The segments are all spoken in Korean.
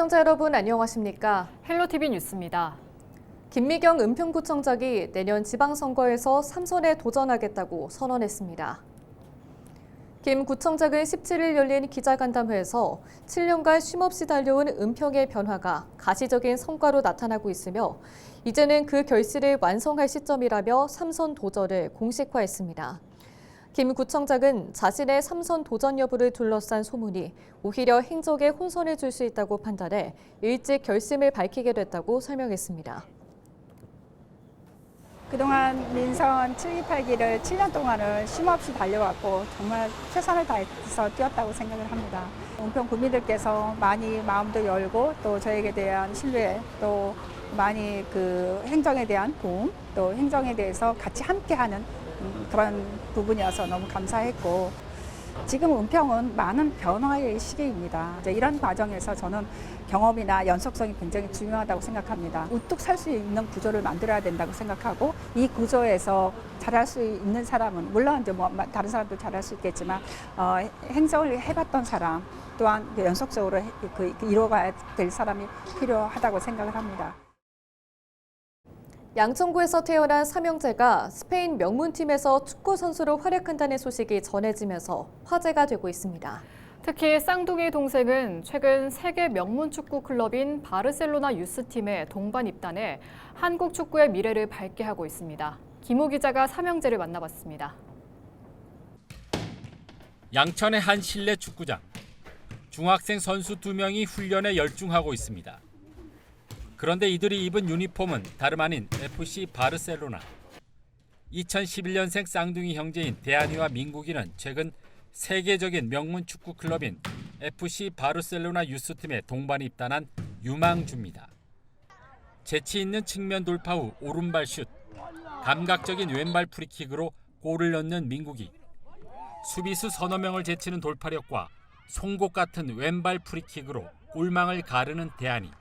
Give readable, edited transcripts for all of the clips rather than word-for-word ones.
시청자 여러분 안녕하십니까? 헬로티비 뉴스입니다. 김미경 은평구청장이 내년 지방선거에서 3선에 도전하겠다고 선언했습니다. 김 구청장은 17일 열린 기자간담회에서 7년간 쉼없이 달려온 은평의 변화가 가시적인 성과로 나타나고 있으며 이제는 그 결실을 완성할 시점이라며 3선 도전을 공식화했습니다. 김 구청장은 자신의 3선 도전 여부를 둘러싼 소문이 오히려 행적에 혼선을 줄 수 있다고 판단해 일찍 결심을 밝히게 됐다고 설명했습니다. 그동안 민선 7기 8기를 7년 동안을 쉼없이 달려왔고 정말 최선을 다해서 뛰었다고 생각을 합니다. 은평 구민들께서 많이 마음도 열고 또 저에게 대한 신뢰 또 많이 그 행정에 대한 도움 또 행정에 대해서 같이 함께하는 그런 부분이어서 너무 감사했고 지금 은평은 많은 변화의 시기입니다. 이제 이런 과정에서 저는 경험이나 연속성이 굉장히 중요하다고 생각합니다. 우뚝 설 수 있는 구조를 만들어야 된다고 생각하고 이 구조에서 잘할 수 있는 사람은 물론 이제 뭐 다른 사람도 잘할 수 있겠지만 행정을 해봤던 사람 또한 연속적으로 이뤄가야 될 사람이 필요하다고 생각을 합니다. 양천구에서 태어난 삼형제가 스페인 명문팀에서 축구 선수로 활약한다는 소식이 전해지면서 화제가 되고 있습니다. 특히 쌍둥이 동생은 최근 세계 명문 축구 클럽인 바르셀로나 유스팀에 동반 입단해 한국 축구의 미래를 밝게 하고 있습니다. 김호 기자가 삼형제를 만나봤습니다. 양천의 한 실내 축구장. 중학생 선수 2명이 훈련에 열중하고 있습니다. 그런데 이들이 입은 유니폼은 다름 아닌 FC 바르셀로나. 2011년생 쌍둥이 형제인 대한이와 민국이는 최근 세계적인 명문 축구 클럽인 FC 바르셀로나 유스팀에 동반 입단한 유망주입니다. 재치 있는 측면 돌파 후 오른발 슛, 감각적인 왼발 프리킥으로 골을 넣는 민국이, 수비수 서너 명을 제치는 돌파력과 송곳 같은 왼발 프리킥으로 골망을 가르는 대한이.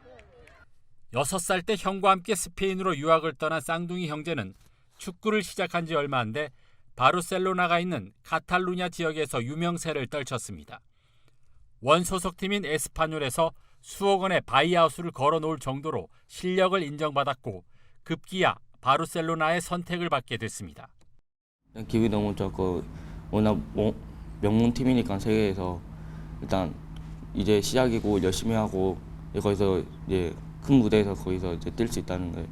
6살 때 형과 함께 스페인으로 유학을 떠난 쌍둥이 형제는 축구를 시작한 지 얼마 안 돼 바르셀로나가 있는 카탈루냐 지역에서 유명세를 떨쳤습니다. 원소속팀인 에스파뇰에서 수억 원의 바이아웃을 걸어놓을 정도로 실력을 인정받았고 급기야 바르셀로나의 선택을 받게 됐습니다. 기분이 너무 좋고 워낙 명문팀이니까 세계에서 일단 이제 시작이고 열심히 하고 거기서 이제 큰 무대에서 거기서 이제 뛸 수 있다는 게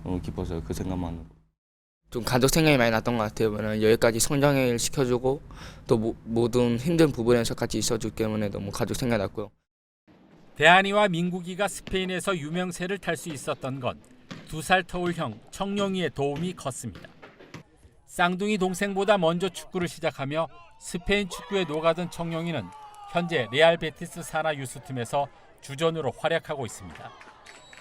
너무 기뻐서 그 생각만으로. 좀 가족 생각이 많이 났던 것 같아요. 여기까지 성장을 시켜주고 또 모든 힘든 부분에서 같이 있어주기 때문에 너무 가족 생각이 났고요. 대한이와 민국이가 스페인에서 유명세를 탈 수 있었던 건 2살 터울 형 청룡이의 도움이 컸습니다. 쌍둥이 동생보다 먼저 축구를 시작하며 스페인 축구에 녹아든 청룡이는 현재 레알 베티스 사나 유스팀에서 주전으로 활약하고 있습니다.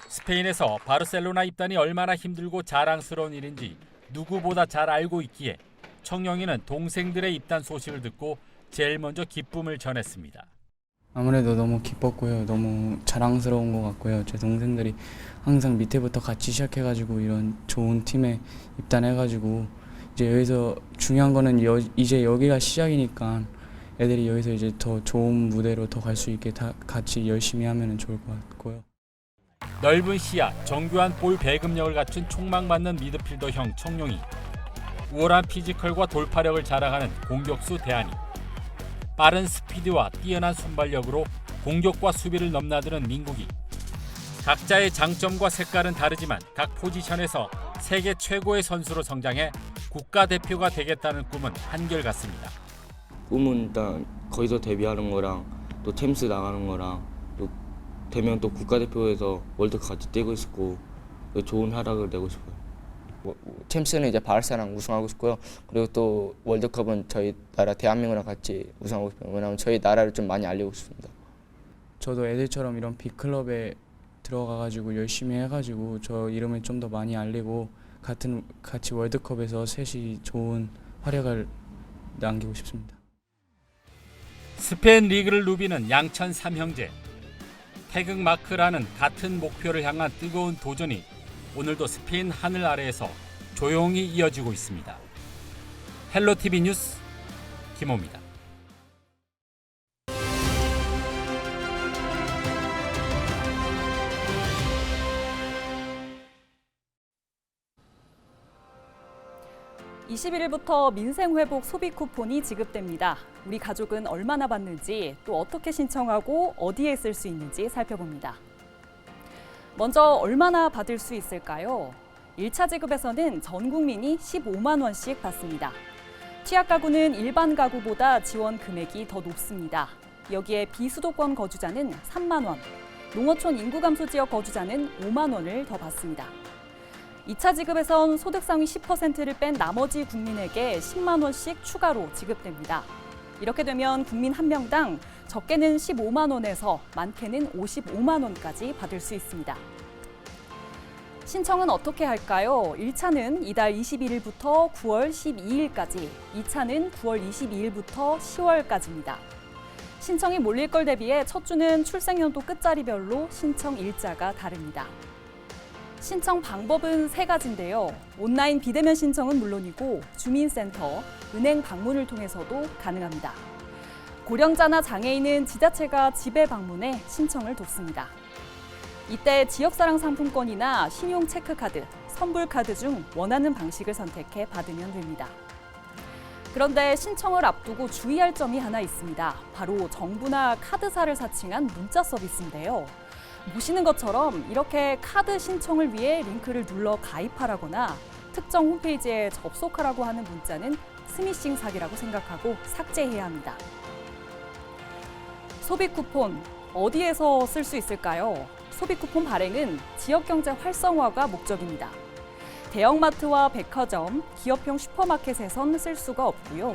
스페인에서 바르셀로나 입단이 얼마나 힘들고 자랑스러운 일인지 누구보다 잘 알고 있기에 청룡이는 동생들의 입단 소식을 듣고 제일 먼저 기쁨을 전했습니다. 아무래도 너무 기뻤고요. 너무 자랑스러운 것 같고요. 제 동생들이 항상 밑에부터 같이 시작해가지고 이런 좋은 팀에 입단해가지고 이제 여기서 중요한 거는 이제 여기가 시작이니까 애들이 여기서 이제 더 좋은 무대로 더 갈 수 있게 다 같이 열심히 하면 좋을 것 같고요. 넓은 시야, 정교한 볼 배급력을 갖춘 촉망받는 미드필더형 청룡이, 우월한 피지컬과 돌파력을 자랑하는 공격수 대한이, 빠른 스피드와 뛰어난 순발력으로 공격과 수비를 넘나드는 민국이, 각자의 장점과 색깔은 다르지만 각 포지션에서 세계 최고의 선수로 성장해 국가대표가 되겠다는 꿈은 한결같습니다. 꿈은 일단 거기서 데뷔하는 거랑 또 챔스 나가는 거랑 또 되면 또 국가대표에서 월드컵 같이 뛰고 싶고 좋은 활약을 내고 싶어요. 챔스는 이제 바르사랑 우승하고 싶고요. 그리고 또 월드컵은 저희 나라 대한민국이랑 같이 우승하고 싶어요. 왜냐하면 저희 나라를 좀 많이 알리고 싶습니다. 저도 애들처럼 이런 빅클럽에 들어가가지고 열심히 해가지고 저 이름을 좀 더 많이 알리고 같이 월드컵에서 셋이 좋은 활약을 남기고 싶습니다. 스페인 리그를 누비는 양천 삼형제. 태극마크라는 같은 목표를 향한 뜨거운 도전이 오늘도 스페인 하늘 아래에서 조용히 이어지고 있습니다. 헬로티비 뉴스 김호입니다. 21일부터 민생회복 소비 쿠폰이 지급됩니다. 우리 가족은 얼마나 받는지, 또 어떻게 신청하고 어디에 쓸 수 있는지 살펴봅니다. 먼저 얼마나 받을 수 있을까요? 1차 지급에서는 전 국민이 15만 원씩 받습니다. 취약 가구는 일반 가구보다 지원 금액이 더 높습니다. 여기에 비수도권 거주자는 3만 원, 농어촌 인구 감소 지역 거주자는 5만 원을 더 받습니다. 2차 지급에선 소득 상위 10%를 뺀 나머지 국민에게 10만 원씩 추가로 지급됩니다. 이렇게 되면 국민 한 명당 적게는 15만 원에서 많게는 55만 원까지 받을 수 있습니다. 신청은 어떻게 할까요? 1차는 이달 21일부터 9월 12일까지, 2차는 9월 22일부터 10월까지입니다. 신청이 몰릴 걸 대비해 첫 주는 출생연도 끝자리별로 신청 일자가 다릅니다. 신청 방법은 3가지인데요. 온라인 비대면 신청은 물론이고 주민센터, 은행 방문을 통해서도 가능합니다. 고령자나 장애인은 지자체가 집에 방문해 신청을 돕습니다. 이때 지역사랑 상품권이나 신용 체크카드, 선불카드 중 원하는 방식을 선택해 받으면 됩니다. 그런데 신청을 앞두고 주의할 점이 하나 있습니다. 바로 정부나 카드사를 사칭한 문자 서비스인데요. 보시는 것처럼 이렇게 카드 신청을 위해 링크를 눌러 가입하라거나 특정 홈페이지에 접속하라고 하는 문자는 스미싱 사기라고 생각하고 삭제해야 합니다. 소비 쿠폰, 어디에서 쓸 수 있을까요? 소비 쿠폰 발행은 지역 경제 활성화가 목적입니다. 대형마트와 백화점, 기업형 슈퍼마켓에선 쓸 수가 없고요.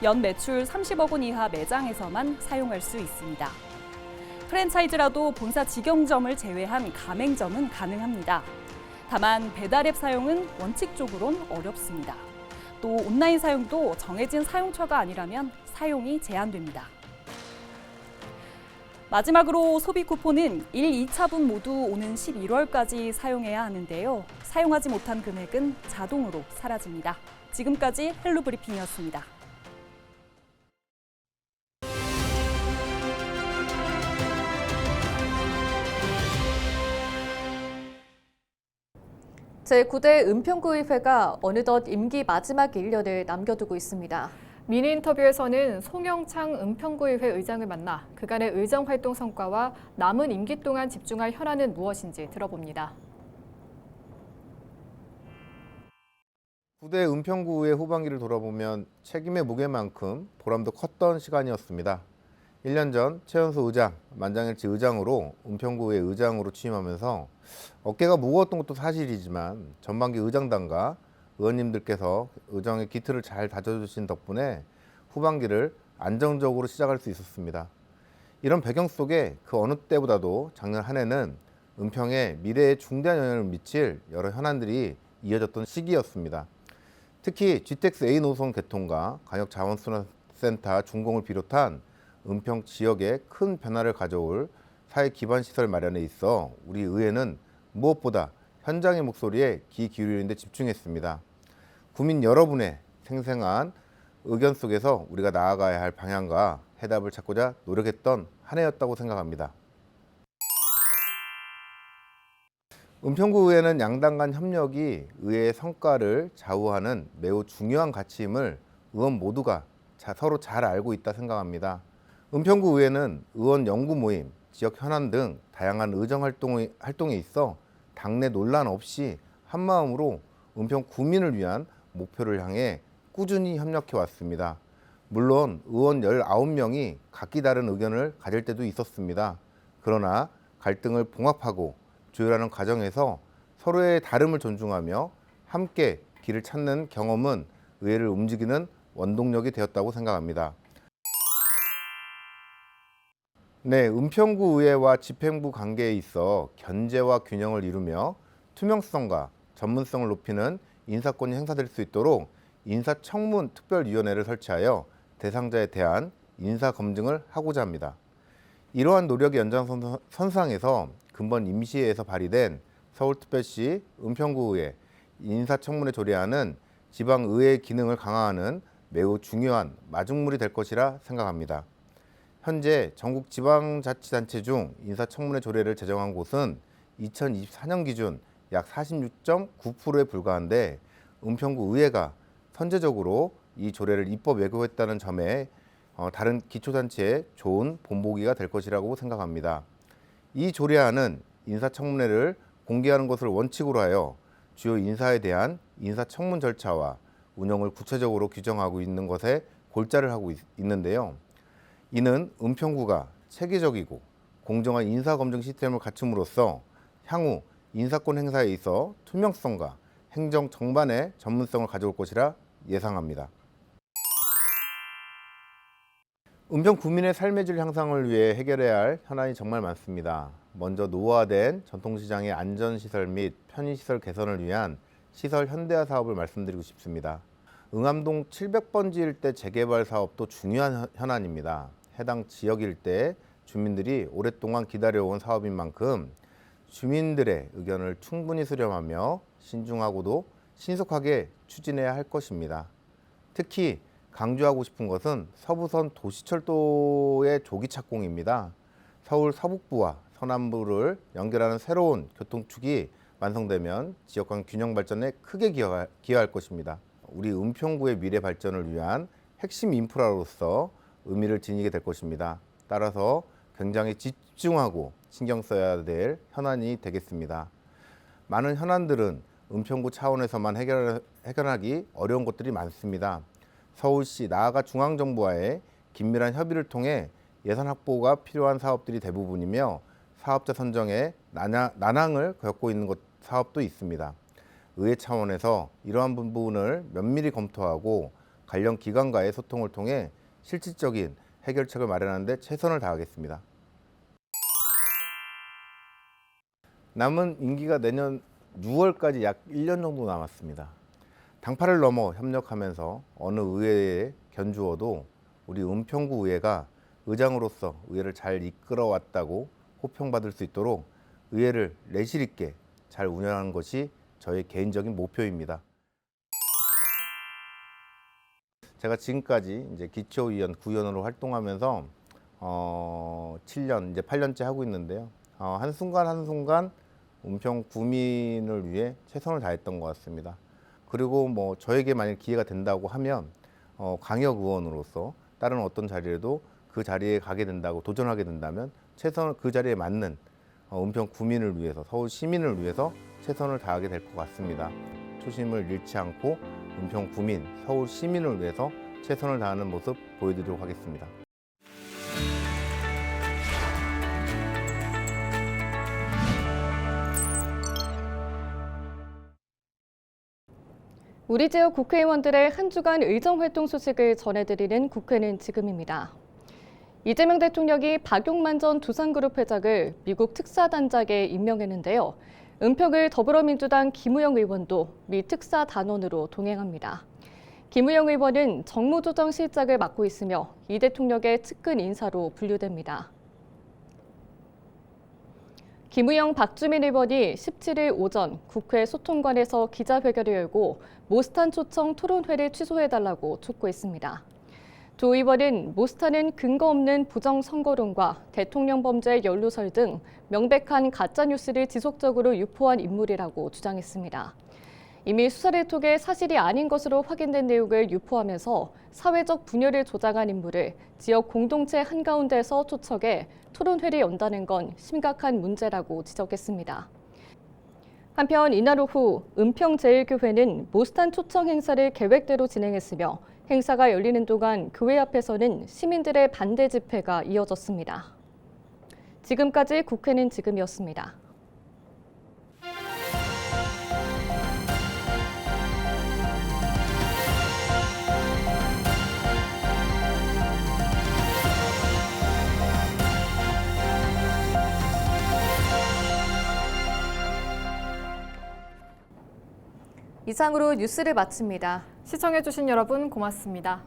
연 매출 30억 원 이하 매장에서만 사용할 수 있습니다. 프랜차이즈라도 본사 직영점을 제외한 가맹점은 가능합니다. 다만 배달앱 사용은 원칙적으로는 어렵습니다. 또 온라인 사용도 정해진 사용처가 아니라면 사용이 제한됩니다. 마지막으로 소비 쿠폰은 1, 2차분 모두 오는 11월까지 사용해야 하는데요. 사용하지 못한 금액은 자동으로 사라집니다. 지금까지 헬로 브리핑이었습니다. 제9대 은평구의회가 어느덧 임기 마지막 1년을 남겨두고 있습니다. 미니 인터뷰에서는 송영창 은평구의회 의장을 만나 그간의 의정 활동 성과와 남은 임기 동안 집중할 현안은 무엇인지 들어봅니다. 9대 은평구의 후반기를 돌아보면 책임의 무게만큼 보람도 컸던 시간이었습니다. 1년 전 최연소 의장, 만장일치 의장으로 은평구의 의장으로 취임하면서 어깨가 무거웠던 것도 사실이지만 전반기 의장단과 의원님들께서 의정의 기틀을 잘 다져주신 덕분에 후반기를 안정적으로 시작할 수 있었습니다. 이런 배경 속에 그 어느 때보다도 작년 한 해는 은평의 미래에 중대한 영향을 미칠 여러 현안들이 이어졌던 시기였습니다. 특히 GTX A 노선 개통과 간역자원순환센터 준공을 비롯한 은평 지역에 큰 변화를 가져올 사회 기반 시설 마련에 있어 우리 의회는 무엇보다 현장의 목소리에 귀 기울이는 데 집중했습니다. 국민 여러분의 생생한 의견 속에서 우리가 나아가야 할 방향과 해답을 찾고자 노력했던 한 해였다고 생각합니다. 은평구의회는 양당 간 협력이 의회의 성과를 좌우하는 매우 중요한 가치임을 의원 모두가 서로 잘 알고 있다 생각합니다. 은평구의회는 의원 연구 모임, 지역 현안 등 다양한 의정 활동에 있어 당내 논란 없이 한마음으로 은평 구민을 위한 목표를 향해 꾸준히 협력해 왔습니다. 물론 의원 19명이 각기 다른 의견을 가질 때도 있었습니다. 그러나 갈등을 봉합하고 조율하는 과정에서 서로의 다름을 존중하며 함께 길을 찾는 경험은 의회를 움직이는 원동력이 되었다고 생각합니다. 네, 은평구 의회와 집행부 관계에 있어 견제와 균형을 이루며 투명성과 전문성을 높이는 인사권이 행사될 수 있도록 인사청문 특별위원회를 설치하여 대상자에 대한 인사검증을 하고자 합니다. 이러한 노력의 연장선상에서 근본 임시회에서 발의된 서울특별시 은평구의회 인사청문회 조례안은 지방의회의 기능을 강화하는 매우 중요한 마중물이 될 것이라 생각합니다. 현재 전국 지방자치단체 중 인사청문회 조례를 제정한 곳은 2024년 기준 약 46.9%에 불과한데 은평구 의회가 선제적으로 이 조례를 입법 예고했다는 점에 다른 기초단체에 좋은 본보기가 될 것이라고 생각합니다. 이 조례안은 인사청문회를 공개하는 것을 원칙으로 하여 주요 인사에 대한 인사청문 절차와 운영을 구체적으로 규정하고 있는 것에 골자를 하고 있는데요. 이는 은평구가 체계적이고 공정한 인사검증 시스템을 갖춤으로써 향후 인사권 행사에 있어 투명성과 행정 정반의 전문성을 가져올 것이라 예상합니다. 은평 구민의 삶의 질 향상을 위해 해결해야 할 현안이 정말 많습니다. 먼저 노후화된 전통시장의 안전시설 및 편의시설 개선을 위한 시설 현대화 사업을 말씀드리고 싶습니다. 응암동 700번지 일대 재개발 사업도 중요한 현안입니다. 해당 지역 일대 주민들이 오랫동안 기다려온 사업인 만큼 주민들의 의견을 충분히 수렴하며 신중하고도 신속하게 추진해야 할 것입니다. 특히 강조하고 싶은 것은 서부선 도시철도의 조기 착공입니다. 서울 서북부와 서남부를 연결하는 새로운 교통축이 완성되면 지역 간 균형 발전에 크게 기여할 것입니다. 우리 은평구의 미래 발전을 위한 핵심 인프라로서 의미를 지니게 될 것입니다. 따라서 굉장히 집중하고 신경 써야 될 현안이 되겠습니다. 많은 현안들은 은평구 차원에서만 해결하기 어려운 것들이 많습니다. 서울시 나아가 중앙정부와의 긴밀한 협의를 통해 예산 확보가 필요한 사업들이 대부분이며 사업자 선정에 난항을 겪고 있는 사업도 있습니다. 의회 차원에서 이러한 부분을 면밀히 검토하고 관련 기관과의 소통을 통해 실질적인 해결책을 마련하는 데 최선을 다하겠습니다. 남은 임기가 내년 6월까지 약 1년 정도 남았습니다. 당파를 넘어 협력하면서 어느 의회에 견주어도 우리 은평구 의회가 의장으로서 의회를 잘 이끌어왔다고 호평받을 수 있도록 의회를 내실 있게 잘 운영하는 것이 저의 개인적인 목표입니다. 제가 지금까지 이제 기초위원, 구의원으로 활동하면서 7년, 이제 8년째 하고 있는데요. 한순간 한순간 은평 구민을 위해 최선을 다했던 것 같습니다. 그리고 뭐 저에게 만약 기회가 된다고 하면 광역 의원으로서 다른 어떤 자리에도 그 자리에 가게 된다고 도전하게 된다면 최선을 그 자리에 맞는 은평 구민을 위해서, 서울 시민을 위해서 최선을 다하게 될 것 같습니다. 초심을 잃지 않고 은평 구민, 서울 시민을 위해서 최선을 다하는 모습 보여드리도록 하겠습니다. 우리 지역 국회의원들의 한 주간 의정활동 소식을 전해드리는 국회는 지금입니다. 이재명 대통령이 박용만 전 두산그룹 회장을 미국 특사단장에 임명했는데요. 은평을 더불어민주당 김우영 의원도 미 특사단원으로 동행합니다. 김우영 의원은 정무조정실장을 맡고 있으며 이 대통령의 측근 인사로 분류됩니다. 김우영, 박주민 의원이 17일 오전 국회 소통관에서 기자회견을 열고 모스탄 초청 토론회를 취소해달라고 촉구했습니다. 조 의원은 모스탄은 근거 없는 부정선거론과 대통령 범죄 연루설 등 명백한 가짜뉴스를 지속적으로 유포한 인물이라고 주장했습니다. 이미 수사를 통해 사실이 아닌 것으로 확인된 내용을 유포하면서 사회적 분열을 조장한 인물을 지역 공동체 한가운데서 초청해 토론회를 연다는 건 심각한 문제라고 지적했습니다. 한편 이날 오후 은평제일교회는 모스탄 초청 행사를 계획대로 진행했으며 행사가 열리는 동안 교회 앞에서는 시민들의 반대 집회가 이어졌습니다. 지금까지 국회는 지금이었습니다. 이상으로 뉴스를 마칩니다. 시청해주신 여러분 고맙습니다.